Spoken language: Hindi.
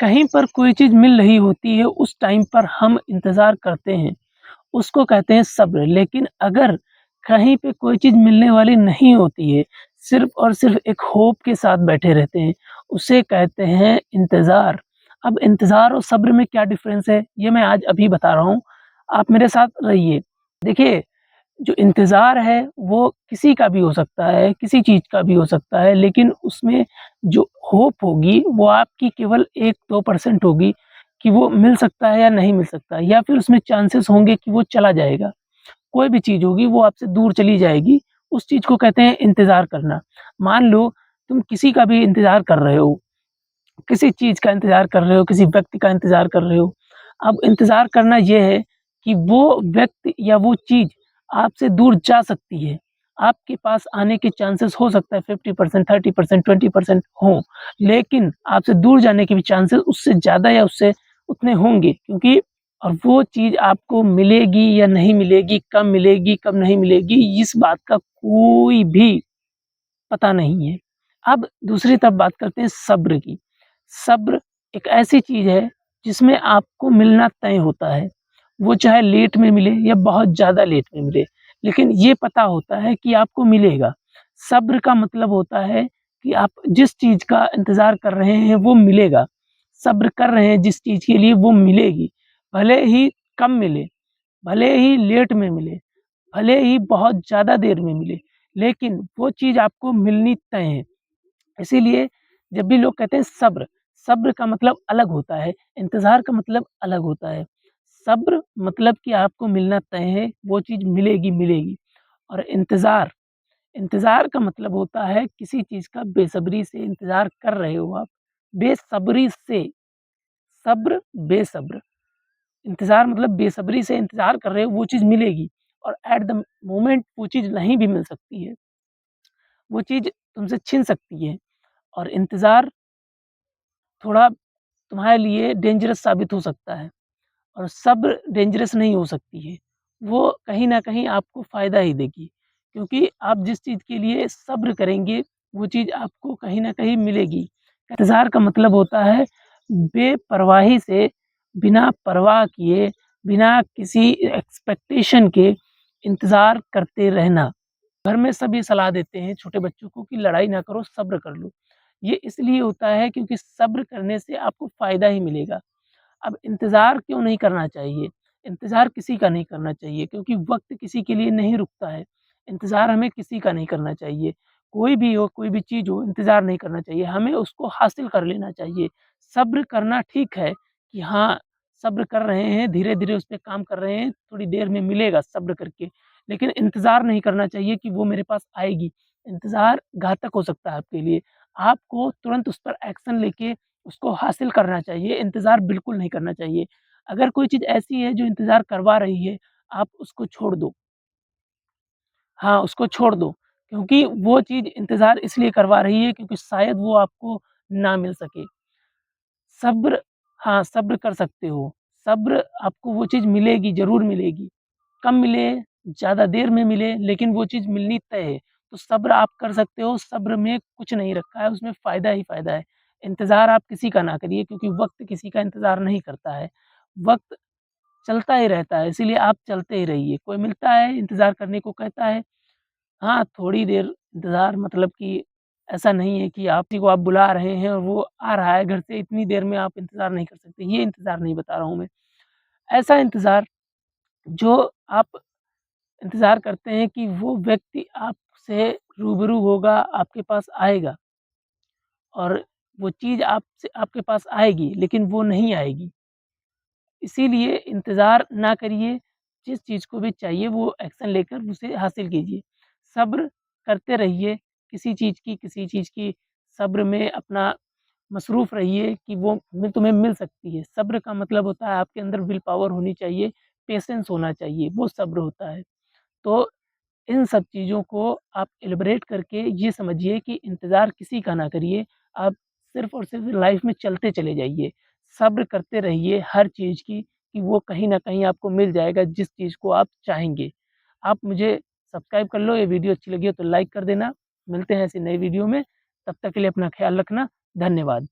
कहीं पर कोई चीज़ मिल रही होती है, उस टाइम पर हम इंतज़ार करते हैं, उसको कहते हैं सब्र। लेकिन अगर कहीं पे कोई चीज़ मिलने वाली नहीं होती है, सिर्फ़ और सिर्फ़ एक होप के साथ बैठे रहते हैं, उसे कहते हैं इंतज़ार। अब इंतज़ार और सब्र में क्या डिफ़रेंस है, ये मैं आज अभी बता रहा हूँ, आप मेरे साथ रहिए। देखिए, जो इंतज़ार है वो किसी का भी हो सकता है, किसी चीज़ का भी हो सकता है, लेकिन उसमें जो होप होगी वो आपकी केवल 1-2% होगी कि वो मिल सकता है या नहीं मिल सकता है, या फिर उसमें चांसेस होंगे कि वो चला जाएगा। कोई भी चीज़ होगी वो आपसे दूर चली जाएगी, उस चीज़ को कहते हैं इंतज़ार करना। मान लो तुम किसी का भी इंतज़ार कर रहे हो, किसी चीज़ का इंतज़ार कर रहे हो, किसी व्यक्ति का इंतज़ार कर रहे हो। अब इंतज़ार करना ये है कि वो व्यक्ति या वो चीज़ आपसे दूर जा सकती है। आपके पास आने के चांसेस हो सकता है 50%, 30%, 20% हों, लेकिन आपसे दूर जाने के भी चांसेस उससे ज़्यादा या उससे उतने होंगे, क्योंकि और वो चीज़ आपको मिलेगी या नहीं मिलेगी, कब नहीं मिलेगी, इस बात का कोई भी पता नहीं है। अब दूसरी तरफ बात करते हैं सब्र की। सब्र एक ऐसी चीज़ है जिसमें आपको मिलना तय होता है। वो चाहे लेट में मिले या बहुत ज़्यादा लेट में मिले, लेकिन ये पता होता है कि आपको मिलेगा। सब्र का मतलब होता है कि आप जिस चीज़ का इंतज़ार कर रहे हैं वो मिलेगा। सब्र कर रहे हैं जिस चीज़ के लिए वो मिलेगी। भले ही कम मिले, भले ही लेट में मिले, भले ही बहुत ज़्यादा देर में मिले, लेकिन वो चीज़ आपको मिलनी तय है। इसीलिए जब भी लोग कहते हैं सब्र, सब्र का मतलब अलग होता है, इंतज़ार का मतलब अलग होता है। सब्र मतलब कि आपको मिलना तय है, वो चीज़ मिलेगी, मिलेगी। और इंतज़ार, इंतज़ार का मतलब होता है किसी चीज़ का बेसब्री से इंतज़ार कर रहे हो आप, बेसब्री से, सब्र, बेसब्र। इंतज़ार मतलब बेसब्री से इंतज़ार कर रहे हो, वो चीज़ मिलेगी और एट द मोमेंट वो चीज़ नहीं भी मिल सकती है। वो चीज़ तुमसे छिन सकती है और इंतज़ार थोड़ा तुम्हारे लिए डेंजरस साबित हो सकता है और सब्र डेंजरस नहीं हो सकती है। वो कहीं न कहीं आपको फ़ायदा ही देगी, क्योंकि आप जिस चीज़ के लिए सब्र करेंगे, वो चीज़ आपको कहीं न कहीं मिलेगी। इंतज़ार का मतलब होता है बेपरवाही से, बिना परवाह किए, बिना किसी एक्सपेक्टेशन के इंतज़ार करते रहना। घर में सभी सलाह देते हैं छोटे बच्चों को कि लड़ाई ना करो, सब्र कर लो। ये इसलिए होता है क्योंकि सब्र करने से आपको फ़ायदा ही मिलेगा। अब इंतज़ार क्यों नहीं करना चाहिए? इंतज़ार किसी का नहीं करना चाहिए, क्योंकि वक़्त किसी के लिए नहीं रुकता है। इंतज़ार हमें किसी का नहीं करना चाहिए। कोई भी हो, कोई भी चीज़ हो, इंतज़ार नहीं करना चाहिए। हमें उसको हासिल कर लेना चाहिए। सब्र करना ठीक है कि हाँ, सब्र कर रहे हैं, धीरे-धीरे उस पे काम कर रहे हैं, थोड़ी देर में मिलेगा सब्र करके। लेकिन इंतज़ार नहीं करना चाहिए कि वो मेरे पास आएगी। इंतज़ार घातक हो सकता है आपके लिए। आपको तुरंत उस पर एक्शन लेके उसको हासिल करना चाहिए, इंतज़ार बिल्कुल नहीं करना चाहिए। अगर कोई चीज़ ऐसी है जो इंतज़ार करवा रही है, आप उसको छोड़ दो। हाँ, उसको छोड़ दो, क्योंकि वो चीज़ इंतज़ार इसलिए करवा रही है क्योंकि शायद वो आपको ना मिल सके। सब्र, हाँ, सब्र कर सकते हो। सब्र, आपको वो चीज़ मिलेगी, ज़रूर मिलेगी। कम मिले, ज़्यादा देर में मिले, लेकिन वो चीज़ मिलनी तय है। तो सब्र आप कर सकते हो, सब्र में कुछ नहीं रखा है, उसमें फ़ायदा ही फ़ायदा है। इंतज़ार आप किसी का ना करिए, क्योंकि वक़्त किसी का इंतज़ार नहीं करता है। वक़्त चलता ही रहता है, इसीलिए आप चलते ही रहिए। कोई मिलता है, इंतज़ार करने को कहता है, हाँ, थोड़ी देर इंतज़ार, मतलब कि ऐसा नहीं है कि आप किसी को आप बुला रहे हैं और वो आ रहा है घर से, इतनी देर में आप इंतज़ार नहीं कर सकते, ये इंतज़ार नहीं बता रहा हूँ मैं। ऐसा इंतज़ार जो आप इंतज़ार करते हैं कि वो व्यक्ति आपसे रूबरू होगा, आपके पास आएगा और वो चीज़ आपसे आपके पास आएगी, लेकिन वो नहीं आएगी। इसीलिए इंतज़ार ना करिए, जिस चीज़ को भी चाहिए वो एक्शन लेकर उसे हासिल कीजिए। सब्र करते रहिए, किसी चीज़ की सब्र में अपना मसरूफ़ रहिए कि वो तुम्हें मिल सकती है। सब्र का मतलब होता है आपके अंदर विल पावर होनी चाहिए, पेशेंस होना चाहिए, वो सब्र होता है। तो इन सब चीज़ों को आप एलिब्रेट करके ये समझिए कि इंतज़ार किसी का ना करिए, आप सिर्फ़ और सिर्फ़ लाइफ़ में चलते चले जाइए। सब्र करते रहिए हर चीज़ की कि वो कहीं न कहीं आपको मिल जाएगा जिस चीज़ को आप चाहेंगे। आप मुझे सब्सक्राइब कर लो, ये वीडियो अच्छी लगी हो तो लाइक कर देना। मिलते हैं ऐसी नई वीडियो में, तब तक के लिए अपना ख़्याल रखना। धन्यवाद।